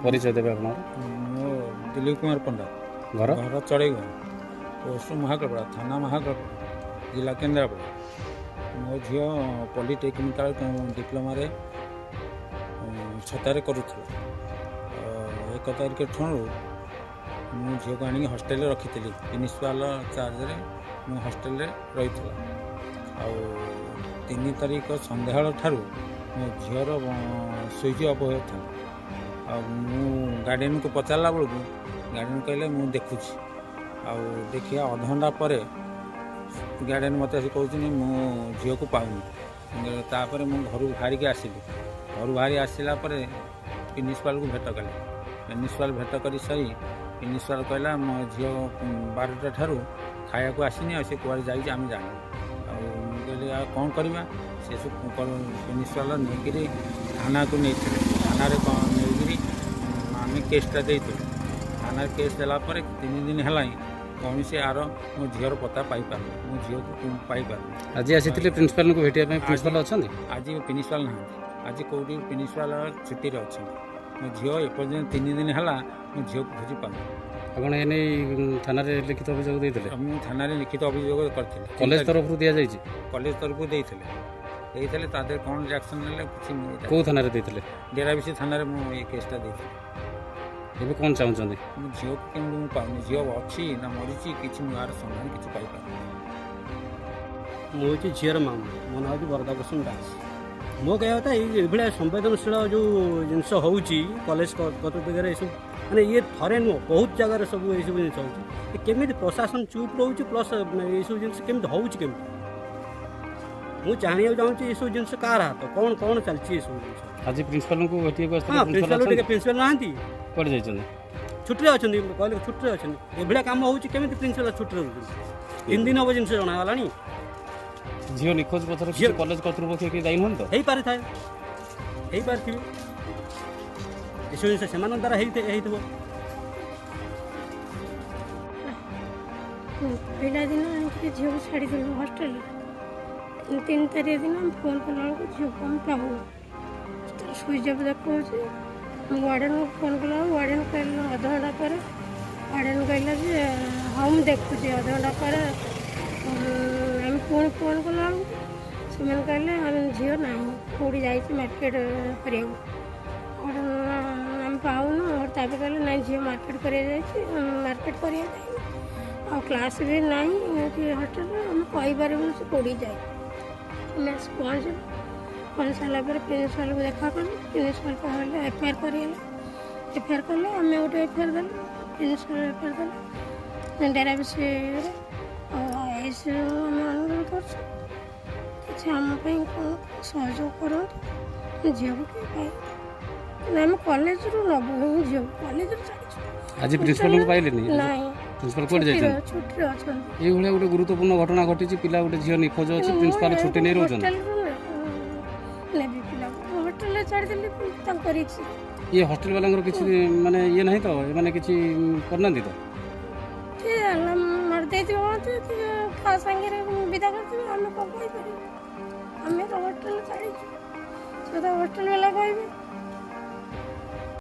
परिचय देवे आप मो दिलीप कुमार पंडा घर घर चढ़ेगा पोस्ट महाकलपड़ा थाना महाकलपड़ा जिला केन्द्रापड़ा मो झील पॉलिटेक्निकल डिप्लोमा 6 करुला 1 तारिख ठूँ मो झील को आनी हस्टेल रखी प्रिंसिपाल चार्ज मो हस्टेल रही आ 3 तारिख संध्या ठार मो झीर स्विच अफ होता गार्डियन को पचारा बेलू गार्डियन कहले मु देखुची देखिए अधघंटा पर गार्डियन मत कहते मो झील को पाऊनी तापर मु घर बाहर के आसिली घर बाहरी आसला प्रिंसिपाल को भेट कले प्रिंसिपाल भेट कर सारी प्रिंसिपाल कहला मो झील 12टा ठार खाया को आसनी से कुआड़े जाइए आम जान कहले आ कौन करवा से सब प्रिंसिपाल नहीं थाना को नहीं थाना नहीं आम केसटा दे थाना केस देलापर 3 दिन है कौन से आर मो झीर पता पाइपार मो झील को पाइपार आज आसी प्रिंसिपाल को भेटिया प्रिंसिपाल अच्छा आज प्रिंसिपाल ना आज कौटी प्रिंसिपाल छुट्टी अच्छे मो झील एपर्यंत 3 दिन है मो झील को खोजी पाऊँ ଆପଣ ଏ ନେଇ ଥାନାରେ ଲିଖିତ ଅଭିଯୋଗ ଦେଇଥିଲେ ମୁଁ ଥାନାରେ ଲିଖିତ ଅଭିଯୋଗ କରିଥିଲି କଲେଜ ତରଫରୁ ଦିଆଯାଇଛି କଲେଜ ତରଫରୁ ଦେଇଥିଲେ ତା ଦେହରେ କ'ଣ ରିଆକ୍ସନ୍ ନେଲେ କିଛି କେଉଁ ଥାନାରେ ଦେଇଥିଲେ ଡେରାବିସି ଥାନାରେ ମୁଁ ଏ କେସ୍ଟା ଦେଇଥିଲି ଏବେ କ'ଣ ଚାହୁଁଛନ୍ତି ମୁଁ ଝିଅକୁ କେମିତି ମୁଁ ପାଉନି ଝିଅ ଅଛି ନା ମରିଛି କିଛି ମୁଁ ଆର ସନ୍ଧାନ କିଛି ପାଇପାରୁନି ମୁଁ ହେଉଛି ଝିଅର ମାମୁଁ ମୋ ନାଁ ହେଉଛି ବରଦା କୁସୁମ ଦାସ ମୋ କହିବା କଥା ଏଇଭଳିଆ ସମ୍ବେଦନଶୀଳ ଯେଉଁ ଜିନିଷ ହେଉଛି କଲେଜ କର୍ତ୍ତୃପକ୍ଷରେ ଏସବୁ ମାନେ ଇଏ ଥରେ ନୁହଁ ବହୁତ ଜାଗାରେ ସବୁ ଏଇସବୁ ଜିନିଷ ହେଉଛି କେମିତି ପ୍ରଶାସନ ଚୁପ୍ ରହୁଛି ପ୍ଲସ୍ ଏଇସବୁ ଜିନିଷ କେମିତି ହେଉଛି କେମିତି ମୁଁ ଜାଣିବାକୁ ଚାହୁଁଛି ଏସବୁ ଜିନିଷ କାହାର ହାତ କ'ଣ କ'ଣ ଚାଲିଛି ଏସବୁ ଜିନିଷ ଆଜି ପ୍ରିନ୍ସିପାଲଙ୍କୁ ଭେଟିବାକୁ ହଁ ପ୍ରିନ୍ସିପାଲ ଟିକେ ପ୍ରିନ୍ସିପାଲ ନାହାନ୍ତି କୁଆଡ଼େ ଯାଇଛନ୍ତି ଛୁଟିରେ ଅଛନ୍ତି କହିଲେ ଛୁଟିରେ ଅଛନ୍ତି ଏଭଳିଆ କାମ ହେଉଛି କେମିତି ପ୍ରିନ୍ସିପାଲ ଛୁଟିରେ ରହୁଛନ୍ତି 3 ଦିନ ହେବ ଜିନିଷ ଜଣାଗଲାଣି ଝିଅ ନିଖୋଜ ପଛରେ କିଛି କଲେଜ କର୍ତ୍ତୃପକ୍ଷ କିଏ ଯାଇନାହାନ୍ତି ତ ହେଇପାରିଥାଏ ହେଇପାରିଥିବେ ଏସବୁ ଜିନିଷ ସେମାନଙ୍କ ଦ୍ୱାରା ହେଇଥିବ ପିଲାଦିନ ଏମିତି ଝିଅକୁ ଛାଡ଼ିଦେଲୁ ହଷ୍ଟେଲରେ 3 ତାରିଖ ଦିନ ଆମେ ଫୋନ୍ କଲାବେଳକୁ ଝିଅକୁ ଆମେ ପାଉନୁ ତାର ସୁଇଚ୍ ଅଫ୍ ଦେଖାଉଛି ୱାର୍ଡ଼େନକୁ ଫୋନ୍ କଲାବେଳକୁ ୱାର୍ଡ଼େନ କହିଲା ଅଧଘଣ୍ଟା ପରେ ୱାର୍ଡ଼େନ କହିଲା ଯେ ହଁ ମୁଁ ଦେଖୁଛି ଅଧଘଣ୍ଟା ପରେ ଆମେ ପୁଣି ଫୋନ୍ କଲାବେଳକୁ ସେମାନେ କହିଲେ ଆମେ ଝିଅ ନାହିଁ କେଉଁଠି ଯାଇଛି ମାର୍କେଟ କରିବାକୁ ଆମେ ପାଉନୁ ତାପରେ କହିଲେ ନାଇଁ ଝିଅ ମାର୍କେଟ କରିବାକୁ ଯାଇଛି ମାର୍କେଟ କରିବାକୁ ଯାଇନି ଆଉ କ୍ଲାସ୍ ବି ନାହିଁ ହଷ୍ଟେଲରେ ଆମେ କହିପାରିବୁନି ସେ କେଉଁଠି ଯାଏ ଆମେ ଆସି ପହଞ୍ଚିଲୁ ପହଞ୍ଚି ସାରିଲା ପରେ ପ୍ରିନ୍ସିପାଲକୁ ଦେଖା କଲୁ ପ୍ରିନ୍ସିପାଲ କହିଲେ ଏଫଆଇଆର୍ କରିଗଲେ ଏଫଆଇଆର୍ କଲେ ଆମେ ଗୋଟେ ଏଫଆଇଆର୍ ଦେଲୁ ପ୍ରିନ୍ସିପାଲ ଏଫଆଇଆର୍ ଦେଲେ ଡେରାବିସିରେ ଏସବୁ ଆମେ ଅନୁରୋଧ କରୁଛୁ କିଛି ଆମ ପାଇଁ କ'ଣ ସହଯୋଗ କରନ୍ତୁ ଝିଅକୁ କିଏ ପାଇ ଆମେ କଲେଜରୁ ନେବୁ ଝିଅକୁ କଲେଜରୁ ଛାଡ଼ିଛୁ ଆଜି ପ୍ରିନ୍ସିପାଲଙ୍କୁ ପାଇଲେନି ନାଇଁ ପ୍ରିନ୍ସିପାଲ କୁଆଡ଼େ ଯାଇଛନ୍ତି ଛୁଟିରେ ଅଛନ୍ତି ଏଇଭଳିଆ ଗୋଟେ ଗୁରୁତ୍ୱପୂର୍ଣ୍ଣ ଘଟଣା ଘଟିଛି ପିଲା ଗୋଟେ ଝିଅ ନିଖୋଜ ଅଛି ପ୍ରିନ୍ସିପାଲ ଛୁଟି ନେଇ ରହୁଛନ୍ତି ନେବି ପିଲାକୁ ହୋଟେଲରେ ଛାଡ଼ିଦେଲି ତାଙ୍କ ରିକ୍ସ ଇଏ ହଷ୍ଟେଲ ବାଲାଙ୍କର କିଛି ମାନେ ଇଏ ନାହିଁ ତ ଏମାନେ କିଛି କରିନାହାନ୍ତି ତ କିଏ ହେଲା ମାରିଦେଇଥିବ କାହା ସାଙ୍ଗରେ ବିଦା କରିଥିବେ ଆମେ କ'ଣ କହିପାରିବୁ ଆମେ ତ ହୋଟେଲ ଛାଡ଼ିଛୁ ସେ ତ ହୋଟେଲ ବାଲା କହିବେ